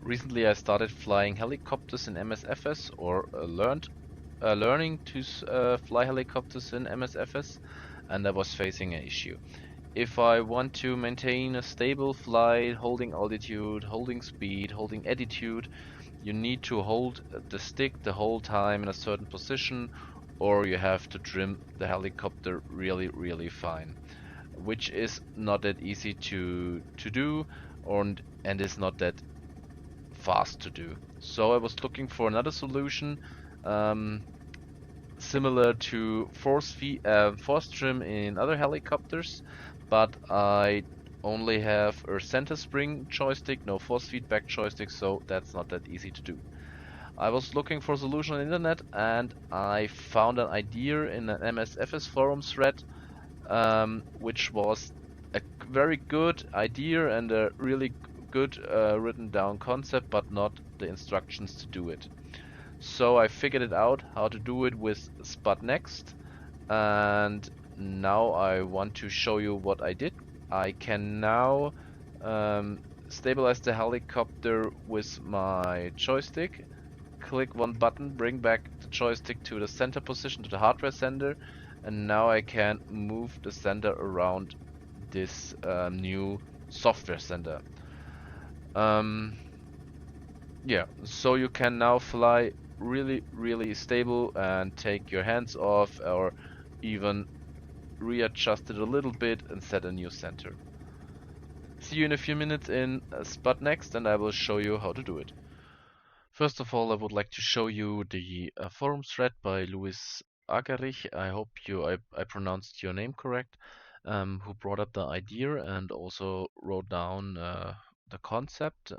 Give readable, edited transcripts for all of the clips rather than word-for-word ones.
Recently I started flying helicopters in MSFS, or learning to fly helicopters in MSFS, and I was facing an issue. If I want to maintain a stable flight, holding altitude, holding speed, holding attitude, you need to hold the stick the whole time in a certain position, or you have to trim the helicopter really fine, which is not that easy to do, and is not that fast to do. So I was looking for another solution, um, similar to ForceTrim in other helicopters, but I only have a center spring joystick, no force feedback joystick, so that's not that easy to do. I was looking for a solution on the internet, and I found an idea in an MSFS Forum thread, which was a very good idea and a really good written down concept, but not the instructions to do it. So I figured it out how to do it with SPAD.neXt, and now I want to show you what I did. I can now stabilize the helicopter with my joystick. Click one button, bring back the joystick to the center position, to the hardware center, and now I can move the center around this new software center. Yeah, so you can now fly really stable and take your hands off, or even readjust it a little bit and set a new center. See you in a few minutes in SPAD.neXt, and I will show you how to do it. First of all, I would like to show you the forum thread by LuisArgerich. I hope I pronounced your name correct, who brought up the idea and also wrote down the concept,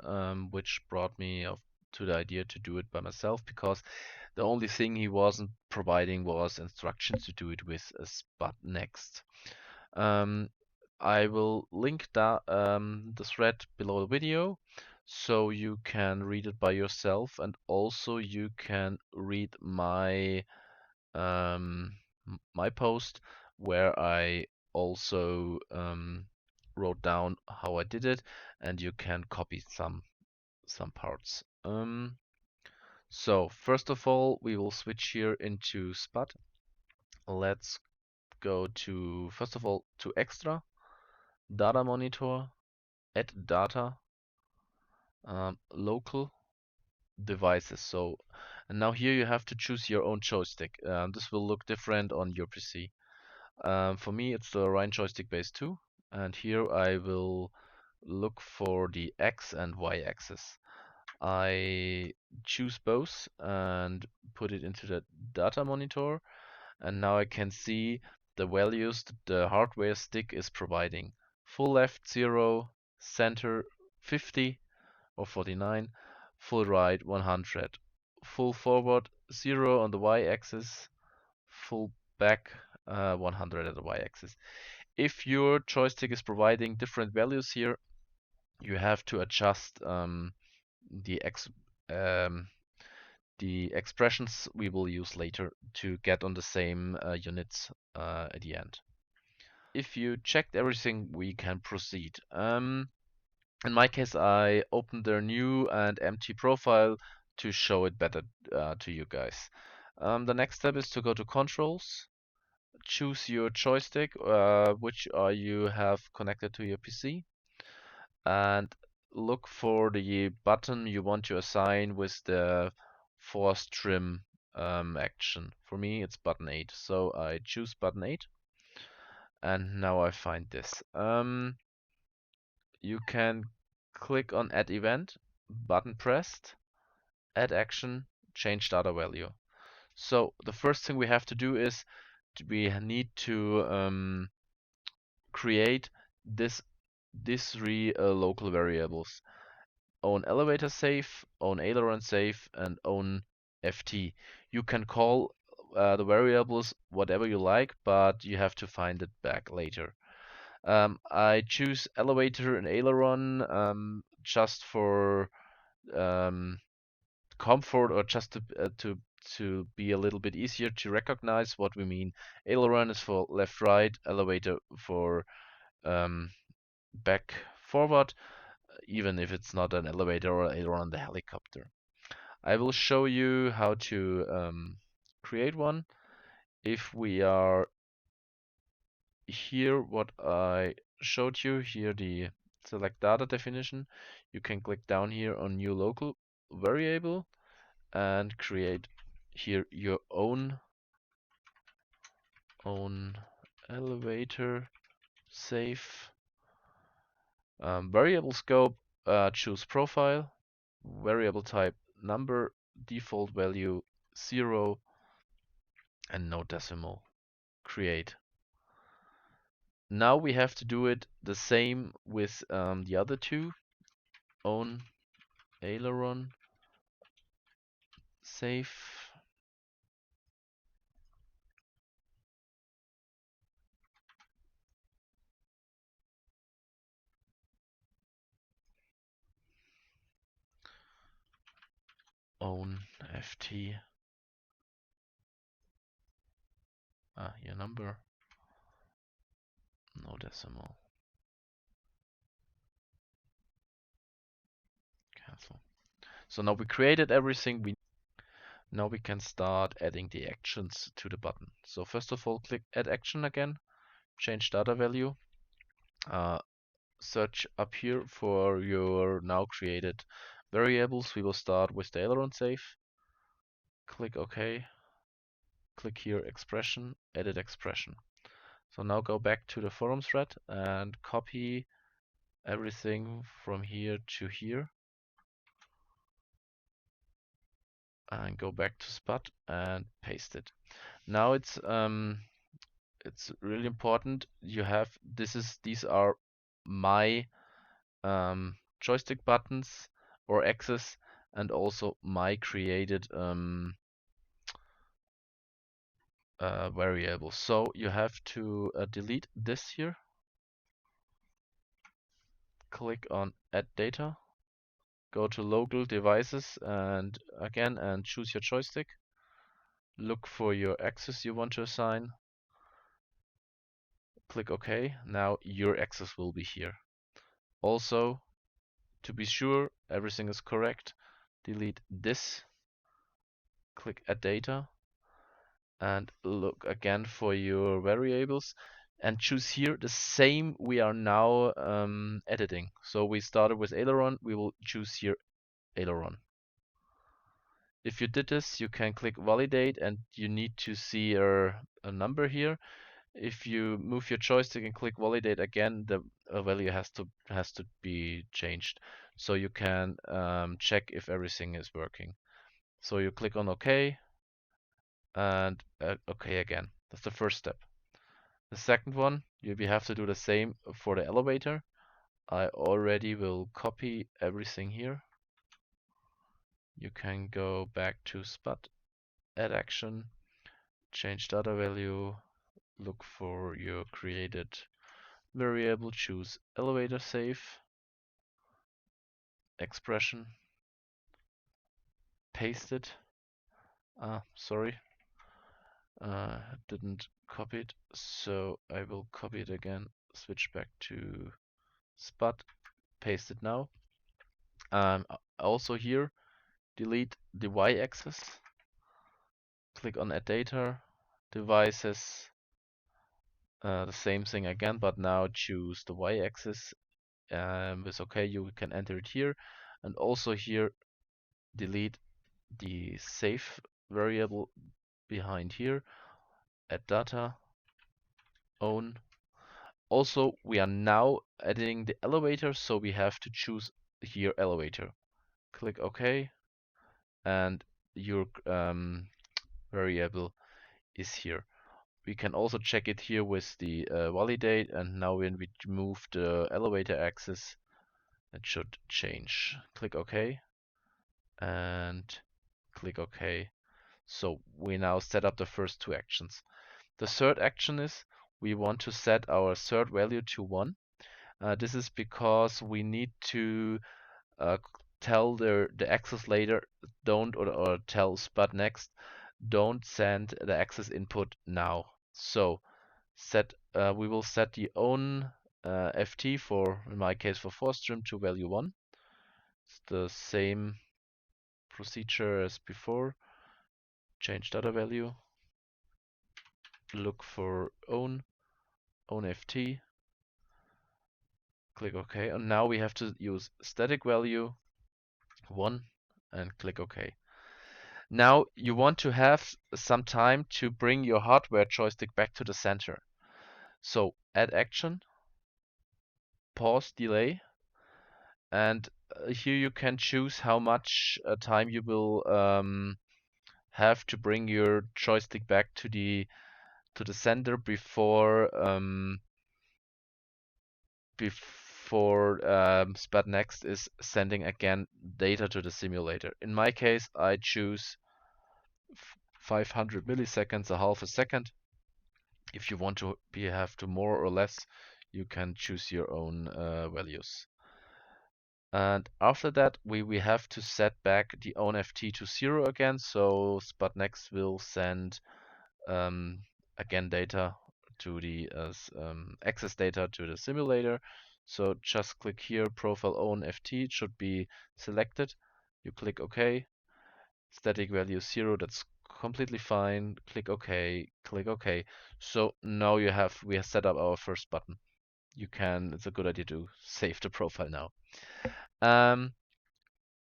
which brought me to the idea to do it by myself, because the only thing he wasn't providing was instructions to do it with a SPAD.neXt. Um, I will link the thread below the video, so you can read it by yourself, and also you can read my post, where I also wrote down how I did it, and you can copy some parts. So first of all, we will switch here into SPAD. Let's go to, first of all, to Extra, Data Monitor, Add Data, Local Devices. So, and now here you have to choose your own joystick. This will look different on your PC. For me, it's the Rhine Joystick Base 2, and here I will look for the X and Y axis. I choose both and put it into the data monitor, and now I can see the values that the hardware stick is providing. Full left 0, center 50 or 49, full right 100, full forward 0 on the y-axis, full back 100 at the y-axis. If your joystick is providing different values here, you have to adjust the um, the expressions we will use later to get on the same units at the end. If you checked everything, we can proceed. In my case, I opened a new and empty profile to show it better to you guys. The next step is to go to Controls, choose your joystick, which you have connected to your PC, and look for the button you want to assign with the ForceTrim action. For me, it's button 8, so I choose button 8, and now I find this. You can click on Add Event, button pressed, Add Action, change data value. So the first thing we have to do is we need to create these three local variables: own elevator safe, own aileron safe, and own FT. You can call the variables whatever you like, but you have to find it back later. I choose elevator and aileron just for comfort, or just to be a little bit easier to recognize what we mean. Aileron is for left-right, elevator for back forward. even if it's not an elevator or aileron on the helicopter. I will show you how to create one. If we are here, what I showed you here, the select data definition, you can click down here on new local variable and create here your own elevator safe variable scope. Choose profile, variable type number, default value 0, and no decimal. Create. Now we have to do it the same with the other two. Own aileron safe. Own FT. Your number. No decimal. Cancel. So now we created everything. Now we can start adding the actions to the button. So first of all, click Add Action again. Change data value. Search up here for your now created variables. We will start with the aileron safe. Click OK. Click here expression, edit expression. So now go back to the forum thread and copy everything from here to here. And go back to SPAD and paste it. Now it's really important. You have these are my joystick buttons or axes, and also my created variable. So you have to delete this here. Click on Add Data. Go to Local Devices and again and choose your joystick. Look for your axis you want to assign. Click OK. Now your axis will be here. Also, to be sure everything is correct, delete this. Click Add Data and look again for your variables and choose here the same we are now editing. So we started with aileron, we will choose here aileron. If you did this, you can click validate and you need to see a number here. If you move your joystick and click validate again, the value has to be changed. So you can check if everything is working. So you click on OK and OK again. That's the first step. The second one, you have to do the same for the elevator. I already will copy everything here. You can go back to SPAD, add action, change data value, look for your created variable, choose elevator safe, expression, paste it. Sorry, didn't copy it, so I will copy it again, switch back to SPAD, paste it now. Also here, delete the y-axis, click on Add Data, Devices, the same thing again, but now choose the y-axis. With OK, you can enter it here, and also here delete the safe variable behind here. Add data, own. Also, we are now adding the elevator, so we have to choose here elevator. Click OK, and your variable is here. We can also check it here with the validate, and now when we move the elevator axis, it should change. Click OK and click OK. So we now set up the first two actions. The third action is we want to set our third value to 1. This is because we need to tell the axis later, or tell SPAD.next, don't send the axis input now. So we will set the own ft for, in my case, for ForceTrim to value 1. It's the same procedure as before. Change data value. Look for own ft. Click OK. And now we have to use static value 1 and click OK. Now you want to have some time to bring your hardware joystick back to the center. So add action, pause delay, and here you can choose how much time you will have to bring your joystick back to the center before SPAD.neXt is sending again data to the simulator. In my case, I choose 500 milliseconds, a half a second. If you want to have to more or less, you can choose your own values. And after that, we have to set back the own ft to 0 again. So SPAD.neXt will send again data to the access data to the simulator. So just click here, profile own ft, it should be selected. You click OK. Static value 0, that's completely fine. Click OK, click OK. So now we have set up our first button. It's a good idea to save the profile now.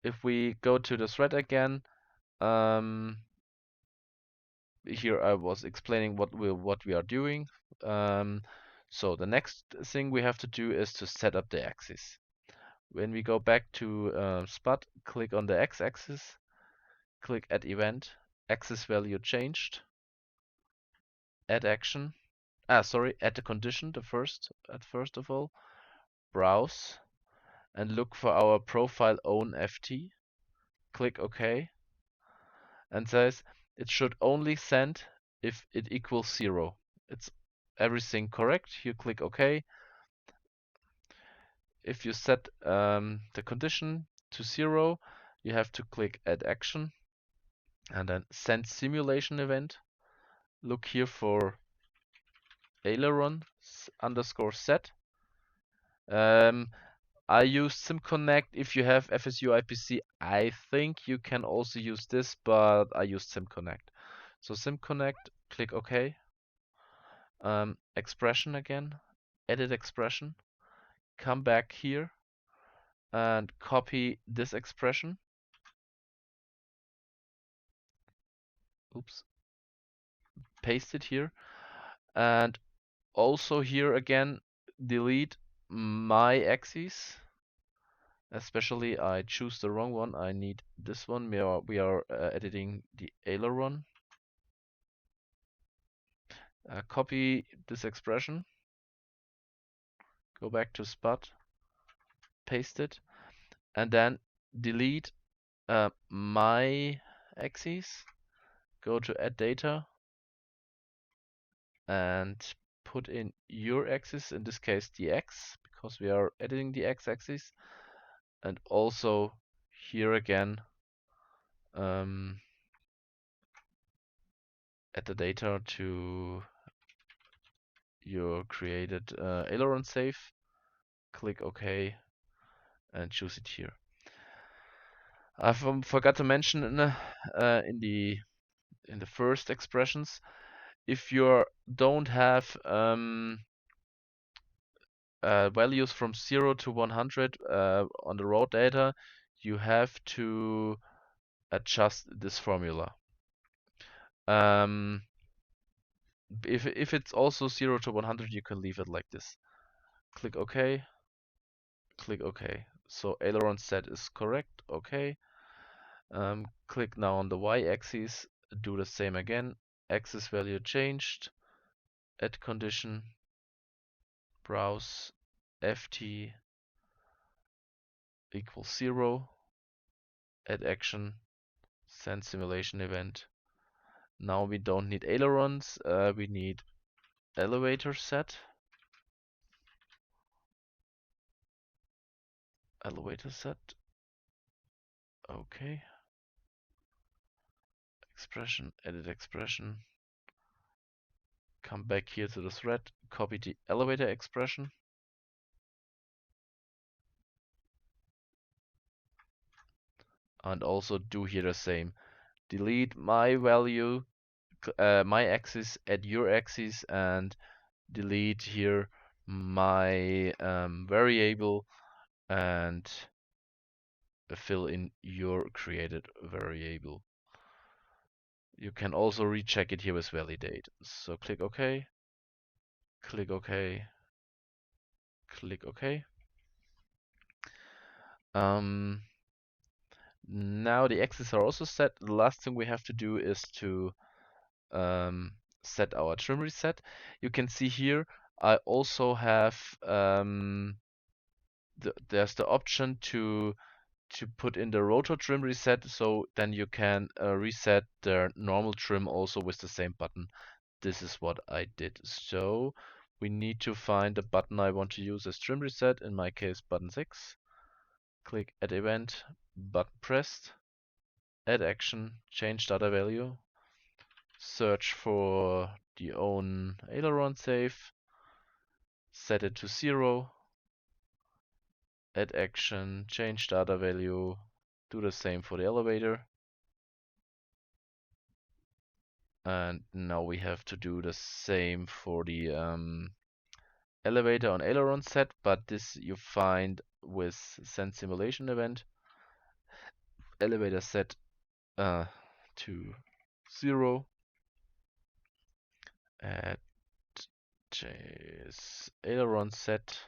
If we go to the thread again, here I was explaining what we are doing. So the next thing we have to do is to set up the axis. When we go back to SPAD, click on the x-axis, click add event, axis value changed, add action. Add the condition first of all. Browse and look for our profile own ft. Click OK, and says it should only send if it equals 0. It's everything correct. You click OK. If you set the condition to 0, you have to click add action and then send simulation event. Look here for aileron underscore set. I used SimConnect. If you have FSU IPC, I think you can also use this, but I used SimConnect. So SimConnect, click OK. Expression again, edit expression. Come back here and copy this expression. Oops. Paste it here. And also here again, delete my axis. Especially I choose the wrong one. I need this one. We are editing the aileron. Copy this expression. Go back to SPAD. Paste it. And then delete my axis. Go to add data. And put in your axis, in this case the x, because we are editing the x-axis. And also here again, add the data to your created aileron safe. Click OK and choose it here. I forgot to mention in the first expressions, if you don't have values from 0 to 100 on the raw data, you have to adjust this formula. If it's also 0 to 100, you can leave it like this. Click OK. Click OK. So aileron set is correct. OK. Click now on the y-axis. Do the same again. Axis value changed. Add condition. Browse ft equals 0. Add action. Send simulation event. Now we don't need ailerons. We need elevator set. Elevator set. Okay. Expression, edit expression. Come back here to the thread, copy the elevator expression. and also do here the same. Delete my value, my axis, add your axis, and delete here my variable and fill in your created variable. You can also recheck it here with validate. So click OK, click OK, click OK. Now the axes are also set. The last thing we have to do is to set our trim reset. You can see here I also have there's the option to put in the rotor trim reset, so then you can reset the normal trim also with the same button. This is what I did. So we need to find the button I want to use as trim reset, in my case button 6. Click add event, button pressed, add action, change data value, search for the own aileron save, set it to 0, add action, change data value, do the same for the elevator. And now we have to do the same for the elevator on aileron set, but this you find with send simulation event. Elevator set to 0. Add aileron set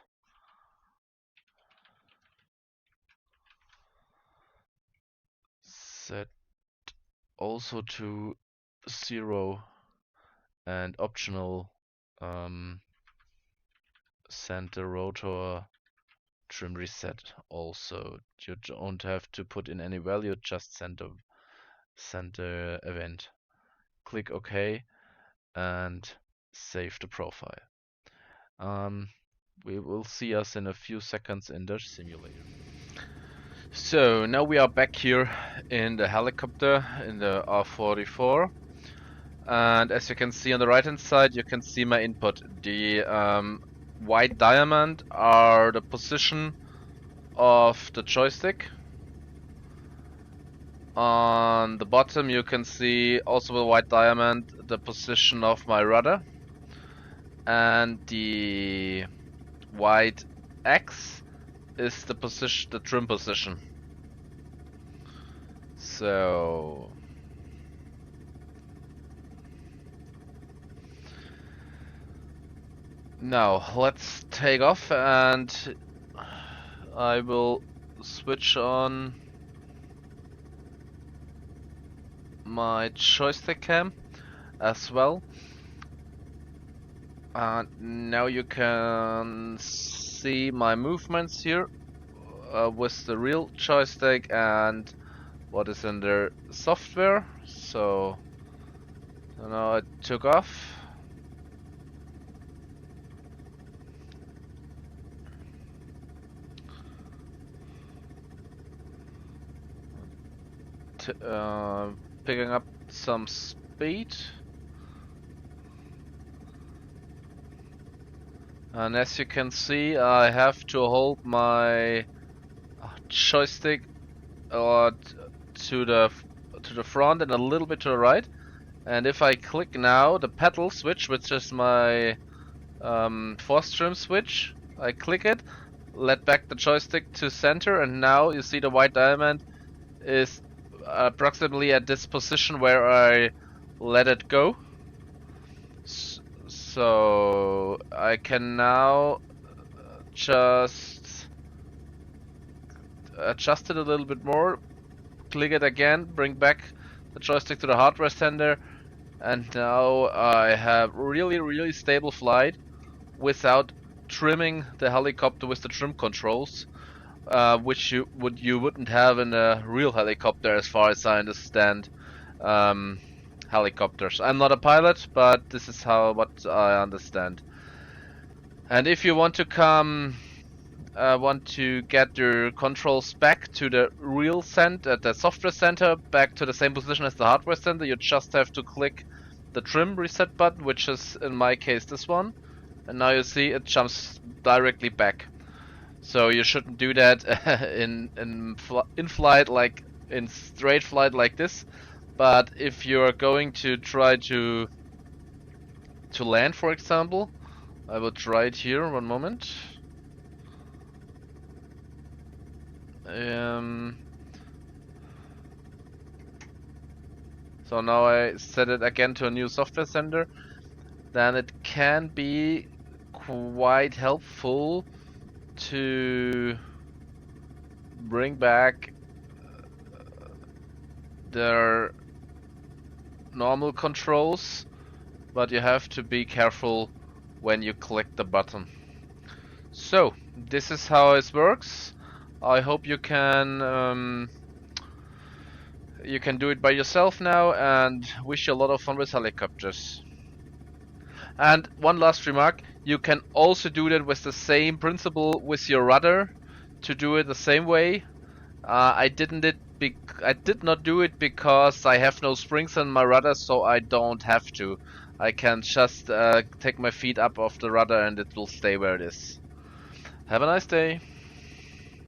also to 0, and optional send the rotor trim reset also. You don't have to put in any value, just send the event. Click OK and save the profile. We will see us in a few seconds in the simulator. So now we are back here in the helicopter in the R44, and as you can see on the right hand side, you can see my input. The white diamond are the position of the joystick. On the bottom you can see also with white diamond the position of my rudder, and the white X is the position, the trim position. So now let's take off, and I will switch on my joystick cam as well. Now you can see my movements here with the real joystick and what is in the software. So now I took off. Picking up some speed. And as you can see, I have to hold my joystick to the front and a little bit to the right. And if I click now the pedal switch, which is my ForceTrim switch, I click it, let back the joystick to center, and now you see the white diamond is approximately at this position where I let it go. So I can now just adjust it a little bit more, click it again, bring back the joystick to the hardware center, and now I have really stable flight without trimming the helicopter with the trim controls, which you wouldn't have in a real helicopter, as far as I understand. Helicopters. I'm not a pilot, but this is what I understand. And if you want to get your controls back to the real center, the software center, back to the same position as the hardware center, you just have to click the trim reset button, which is in my case this one, and now you see it jumps directly back. So you shouldn't do that in flight like in straight flight like this. But if you're going to try to land, for example, I will try it here. One moment. So now I set it again to a new software center. Then it can be quite helpful to bring back their normal controls, but you have to be careful when you click the button. So this is how it works. I hope you can do it by yourself now, and wish you a lot of fun with helicopters. And one last remark, you can also do that with the same principle with your rudder, to do it the same way. I did not do it because I have no springs on my rudder, so I don't have to. I can just take my feet up off the rudder and it will stay where it is. Have a nice day.